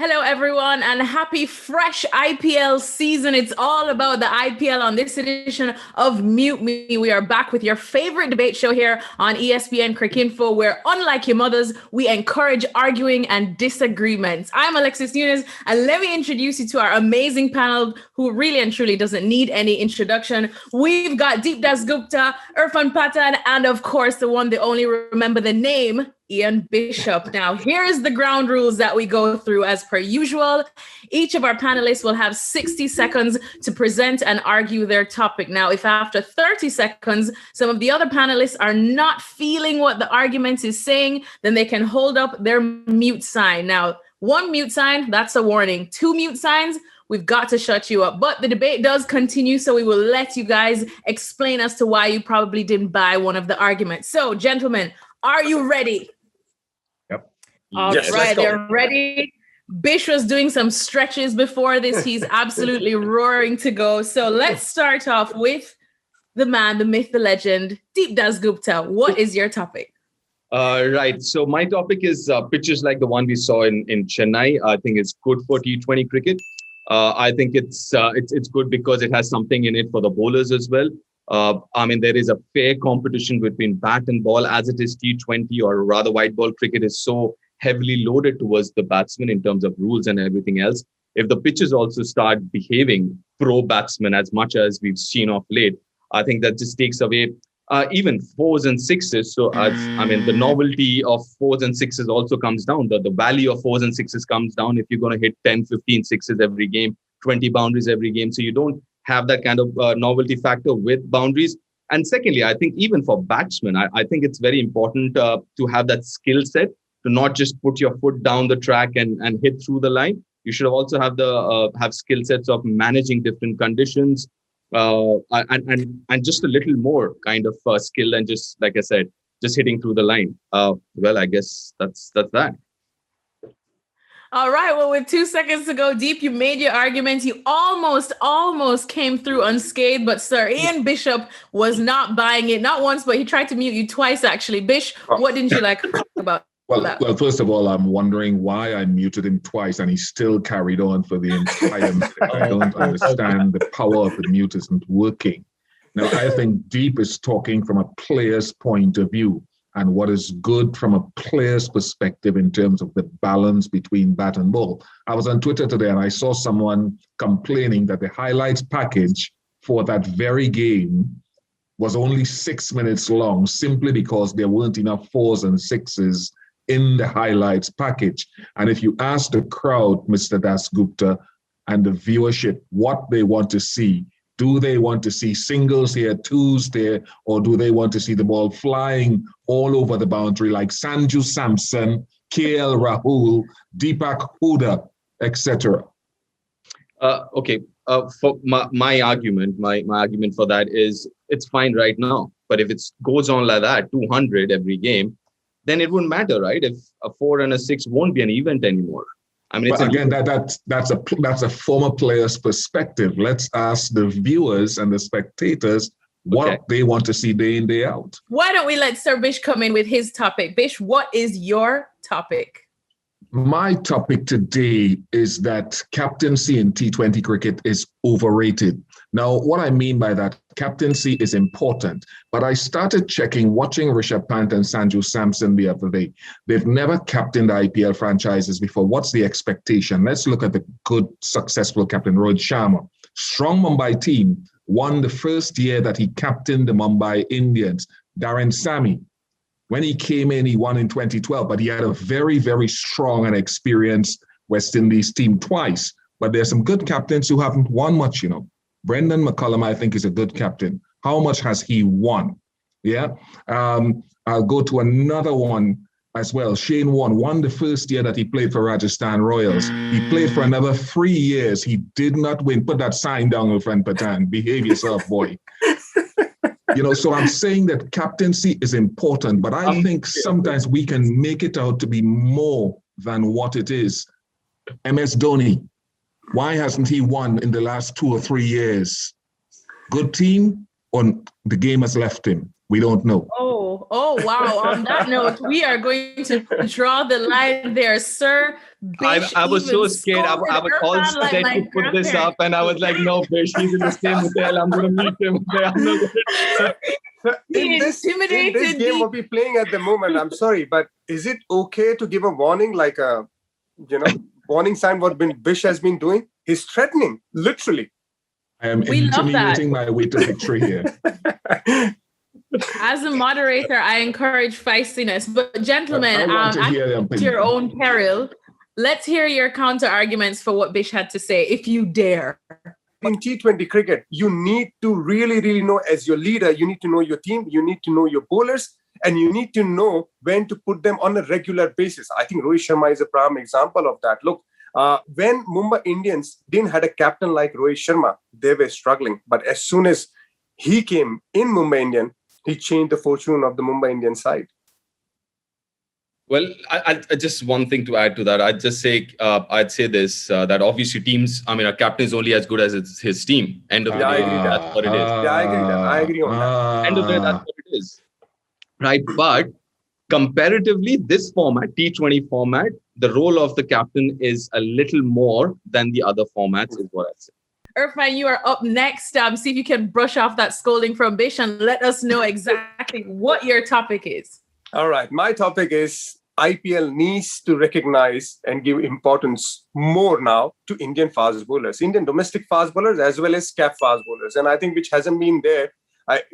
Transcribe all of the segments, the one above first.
Hello, everyone, and happy fresh IPL season. It's all about the IPL on this edition of Mute Me. We are back with your favorite debate show here on ESPN Cricinfo, where, unlike your mothers, we encourage arguing and disagreements. I'm Alexis Nunes, and let me introduce you to our amazing panel, who really and truly doesn't need any introduction. We've got Deep Dasgupta, Irfan Pathan, and of course, the one, the only, remember the name, Ian Bishop. Now, here's the ground rules that we go through as per usual. Each of our panelists will have 60 seconds to present and argue their topic. Now, if after 30 seconds, some of the other panelists are not feeling what the argument is saying, then they can hold up their mute sign. Now, one mute sign, that's a warning. Two mute signs, we've got to shut you up. But the debate does continue, so we will let you guys explain as to why you probably didn't buy one of the arguments. So, gentlemen, are you ready? All yes, right, they're ready. Bish was doing some stretches before this. He's absolutely roaring to go. So let's start off with the man, the myth, the legend, Deep Dasgupta. What is your topic? Right. So my topic is pitches like the one we saw in Chennai. I think it's good for T20 cricket. I think it's good because it has something in it for the bowlers as well. There is a fair competition between bat and ball, as it is T20, or rather white ball cricket is so heavily loaded towards the batsman in terms of rules and everything else. If the pitches also start behaving pro-batsman as much as we've seen of late, I think that just takes away even fours and sixes. So, the novelty of fours and sixes also comes down. The value of fours and sixes comes down if you're going to hit 10, 15 sixes every game, 20 boundaries every game. So you don't have that kind of novelty factor with boundaries. And secondly, I think even for batsmen, I think it's very important to have that skill set to not just put your foot down the track and hit through the line. You should also have have skill sets of managing different conditions and just a little more kind of skill than just, like I said, just hitting through the line. Well, I guess that's that. All right. Well, with 2 seconds to go, Deep, you made your argument. You almost came through unscathed, but Sir Ian Bishop was not buying it. Not once, but he tried to mute you twice, actually. Bish, what didn't you like about that? Well, first of all, I'm wondering why I muted him twice and he still carried on for the entire minute. I don't understand. The power of the mute isn't working. Now, I think Deep is talking from a player's point of view and what is good from a player's perspective in terms of the balance between bat and ball. I was on Twitter today and I saw someone complaining that the highlights package for that very game was only 6 minutes long simply because there weren't enough fours and sixes in the highlights package. And if you ask the crowd, Mr. Dasgupta, and the viewership what they want to see, do they want to see singles here, twos there, or do they want to see the ball flying all over the boundary like Sanju Samson, KL Rahul, Deepak Huda, etc.? Okay. For my argument for that is it's fine right now. But if it goes on like that, 200 every game, then it wouldn't matter, right? If a 4 and a 6 won't be an event anymore. But again, that's a former player's perspective. Let's ask the viewers and the spectators what they want to see day in, day out. Why don't we let Sir Bish come in with his topic? Bish, what is your topic? My topic today is that captaincy in T20 cricket is overrated. Now, what I mean by that, captaincy is important, but I started watching Rishabh Pant and Sanju Samson the other day. They've never captained IPL franchises before. What's the expectation? Let's look at the good, successful captain, Rohit Sharma. Strong Mumbai team, won the first year that he captained the Mumbai Indians. Darren Sammy, when he came in, he won in 2012, but he had a very, very strong and experienced West Indies team twice. But there's some good captains who haven't won much, Brendan McCullum, I think, is a good captain. How much has he won? Yeah. I'll go to another one as well. Shane Warne won the first year that he played for Rajasthan Royals. He played for another 3 years. He did not win. Put that sign down, my friend Pathan. Behave yourself, boy. So I'm saying that captaincy is important, but I think sometimes we can make it out to be more than what it is. MS Dhoni, why hasn't he won in the last 2 or 3 years? Good team, or the game has left him? We don't know. Oh, wow. On that note, we are going to draw the line there, sir. Bish I was so scared. I was all Irfan set like to put this up, and I was like, no, Bish, he's in the same hotel. I'm going to meet him there. I'm not going to... In this game what we're playing at the moment, I'm sorry, but is it okay to give a warning, like a, warning sign what Bish has been doing? He's threatening, literally. I am insinuating my way to victory here. As a moderator, I encourage feistiness. But gentlemen, at your own peril, let's hear your counter arguments for what Bish had to say, if you dare. In T20 cricket, you need to really, really know, as your leader, you need to know your team, you need to know your bowlers, and you need to know when to put them on a regular basis. I think Rohit Sharma is a prime example of that. Look, when Mumbai Indians didn't have a captain like Rohit Sharma, they were struggling. But as soon as he came in Mumbai Indian, he changed the fortune of the Mumbai Indian side. Well, I just one thing to add to that. I'd say this, that obviously teams, a captain is only as good as his team. End of the day, that's what it is. I agree on that. End of the day, that's what it is. Right. But comparatively, this format, T20 format, the role of the captain is a little more than the other formats, is what I'd say. Irfan, you are up next. See if you can brush off that scolding from Bish and let us know exactly what your topic is. All right. My topic is IPL needs to recognize and give importance more now to Indian fast bowlers, Indian domestic fast bowlers, as well as cap fast bowlers. And I think which hasn't been there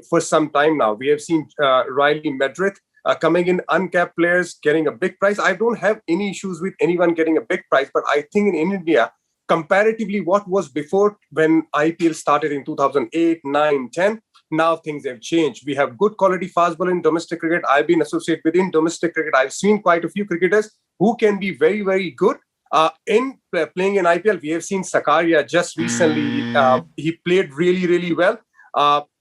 for some time now. We have seen Riley Medrith coming in, uncapped players getting a big price. I don't have any issues with anyone getting a big price, but I think in India, comparatively what was before when IPL started in 2008, 9, 10, now things have changed. We have good quality fast bowler in domestic cricket. I've been associated within domestic cricket. I've seen quite a few cricketers who can be very, very good in playing in IPL. We have seen Sakaria just recently. He played really, really well.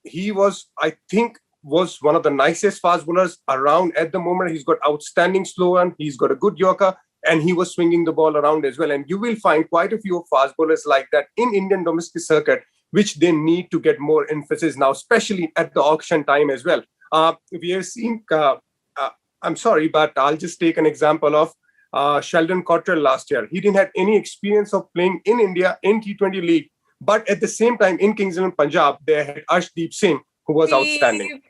He was, I think, was one of the nicest fast bowlers around at the moment. He's got outstanding slow run. He's got a good yorker. And he was swinging the ball around as well. And you will find quite a few fast bowlers like that in Indian domestic circuit, which they need to get more emphasis now, especially at the auction time as well. We have seen, I'm sorry, but I'll just take an example of Sheldon Cottrell last year. He didn't have any experience of playing in India in T20 league. But at the same time, in Kings and Punjab, they had Arshdeep Singh, who was outstanding.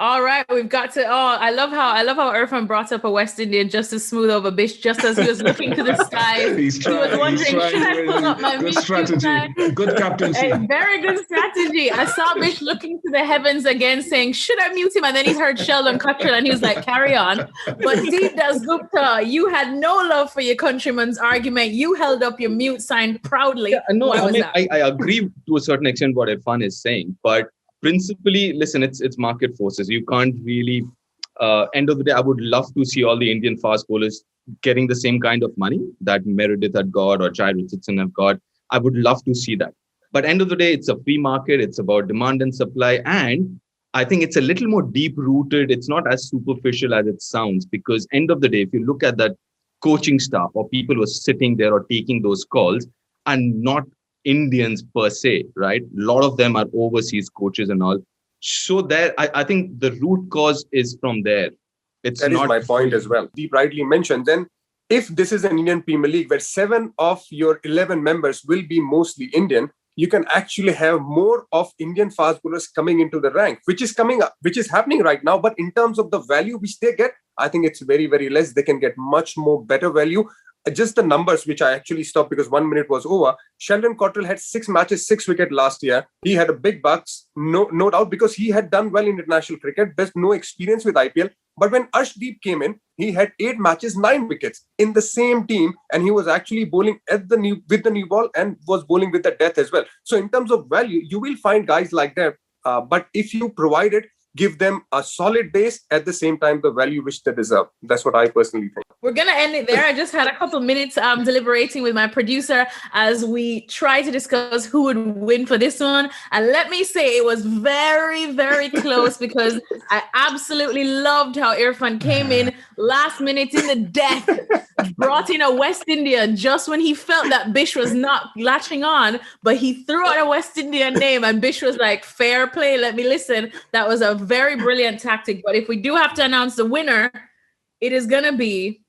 All right, we've got to. I love how Irfan brought up a West Indian just to smooth over Bish, just as he was looking to the skies. He was wondering, should I pull up my good strategy? Good captaincy. A very good strategy. I saw Bish looking to the heavens again, saying, "Should I mute him?" And then he heard Sheldon Cottrell, and he was like, "Carry on." But Deep Dasgupta, you had no love for your countryman's argument. You held up your mute sign proudly. Yeah, no, I agree to a certain extent what Irfan is saying, but principally, listen, it's market forces. You can't really, end of the day, I would love to see all the Indian fast bowlers getting the same kind of money that Meredith had got or Jai Richardson have got. I would love to see that. But end of the day, it's a free market. It's about demand and supply. And I think it's a little more deep-rooted. It's not as superficial as it sounds, because end of the day, if you look at that coaching staff or people who are sitting there or taking those calls and not Indians per se, right? A lot of them are overseas coaches and all. So there, I think the root cause is from there. That is my point as well. Deep rightly mentioned. Then, if this is an Indian Premier League where 7 of your 11 members will be mostly Indian, you can actually have more of Indian fast bowlers coming into the rank, which is coming up, which is happening right now. But in terms of the value which they get, I think it's very, very less. They can get much more better value. Just the numbers, which I actually stopped because 1 minute was over. Sheldon Cottrell had 6 matches, 6 wickets last year. He had a big bucks, no doubt, because he had done well in international cricket, but no experience with IPL. But when Arshdeep came in, he had 8 matches, 9 wickets in the same team, and he was actually bowling with the new ball and was bowling with the death as well. So in terms of value, you will find guys like that. But if you provide it, give them a solid base, at the same time, the value which they deserve. That's what I personally think. We're going to end it there. I just had a couple minutes deliberating with my producer as we try to discuss who would win for this one. And let me say it was very, very close because I absolutely loved how Irfan came in last minute in the death, brought in a West Indian just when he felt that Bish was not latching on, but he threw out a West Indian name and Bish was like, fair play, let me listen. That was a very brilliant tactic. But if we do have to announce the winner, it is going to be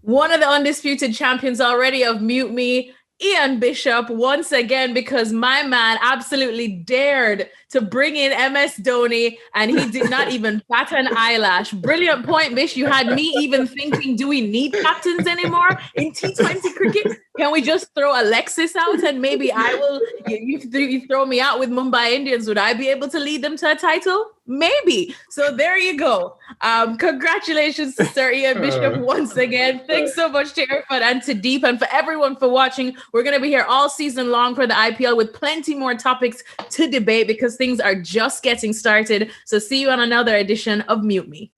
one of the undisputed champions already of Mute Me, Ian Bishop, once again, because my man absolutely dared to bring in MS Dhoni and he did not even bat an eyelash. Brilliant point, Bish. You had me even thinking, do we need captains anymore in T20 cricket? Can we just throw Alexis out and maybe I will, you throw me out with Mumbai Indians, would I be able to lead them to a title? Maybe. So there you go. Congratulations to Sir Ian Bishop once again. Thanks so much to Irfan and to Deep and for everyone for watching. We're going to be here all season long for the IPL with plenty more topics to debate because things are just getting started. So see you on another edition of Mute Me.